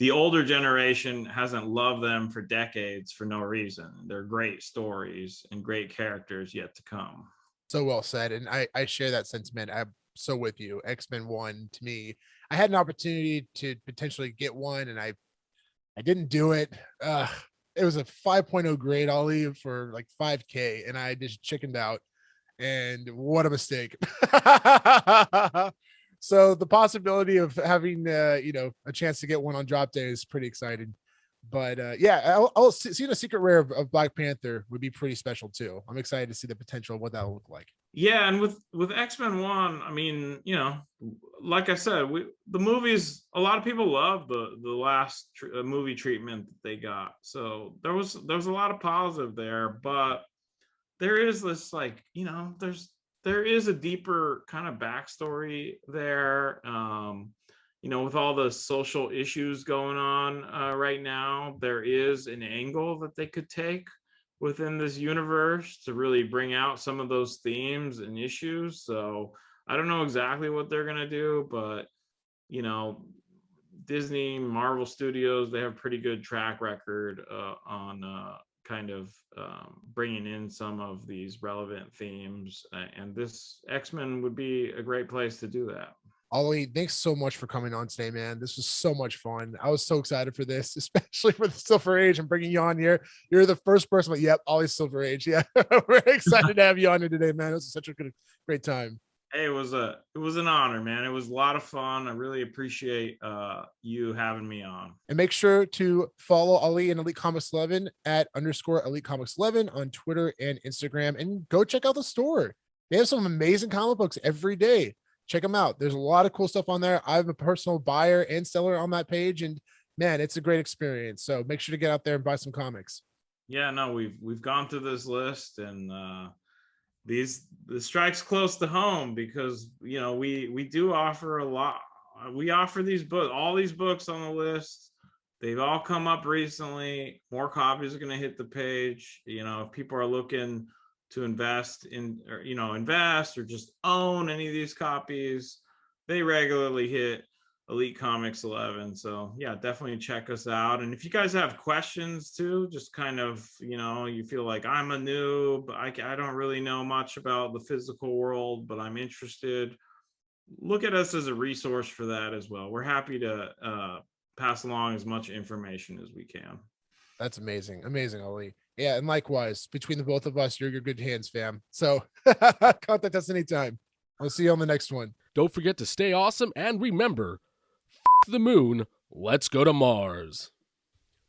the older generation hasn't loved them for decades for no reason. They're great stories and great characters yet to come. So well said. And I share that sentiment. I'm so with you. X-Men 1, to me, I had an opportunity to potentially get one, and I didn't do it. It was a 5.0 grade. I'll leave for $5K, and I just chickened out. And what a mistake. So the possibility of having a chance to get one on drop day is pretty exciting. But yeah, I'll see the secret rare of Black Panther would be pretty special too. I'm excited to see the potential of what that'll look like. Yeah, and with X-Men 1, I mean, like I said, the movies, a lot of people love the last movie treatment that they got. So there was a lot of positive there, but there is this there's there is a deeper kind of backstory there. With all the social issues going on right now, there is an angle that they could take within this universe to really bring out some of those themes and issues. So I don't know exactly what they're going to do, but Disney, Marvel Studios, they have pretty good track record on kind of bringing in some of these relevant themes. And this X-Men would be a great place to do that. Ollie, thanks so much for coming on today, man. This was so much fun. I was so excited for this, especially for the Silver Age and bringing you on here. You're the first person, but yep, Ollie's Silver Age. Yeah, we're excited to have you on here today, man. It was such a great time. Hey, it was an honor, man. It was a lot of fun. I really appreciate you having me on. And make sure to follow Ali and Elite Comics 11 at _Elite Comics 11 on Twitter and Instagram, and go check out the store. They have some amazing comic books every day. Check them out. There's a lot of cool stuff on there. I'm a personal buyer and seller on that page, and man, it's a great experience. So make sure to get out there and buy some comics. Yeah, no, we've gone through this list, and the strike's close to home because we do offer a lot. We offer all these books on the list. They've all come up recently. More copies are going to hit the page. If people are looking to invest or just own any of these copies, they regularly hit Elite Comics 11. So yeah, definitely check us out. And if you guys have questions too, just kind of, you feel like I'm a noob, I don't really know much about the physical world, but I'm interested, look at us as a resource for that as well. We're happy to pass along as much information as we can. That's amazing. Amazing, Ali. Yeah, and likewise, between the both of us, you're good hands, fam. So contact us anytime. I'll see you on the next one. Don't forget to stay awesome, and remember, the moon, let's go to Mars.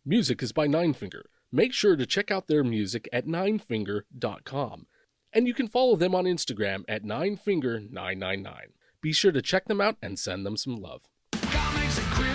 Music is by NineFinger. Make sure to check out their music at NineFinger.com. And you can follow them on Instagram at NineFinger999. Be sure to check them out and send them some love. Comics and crypto.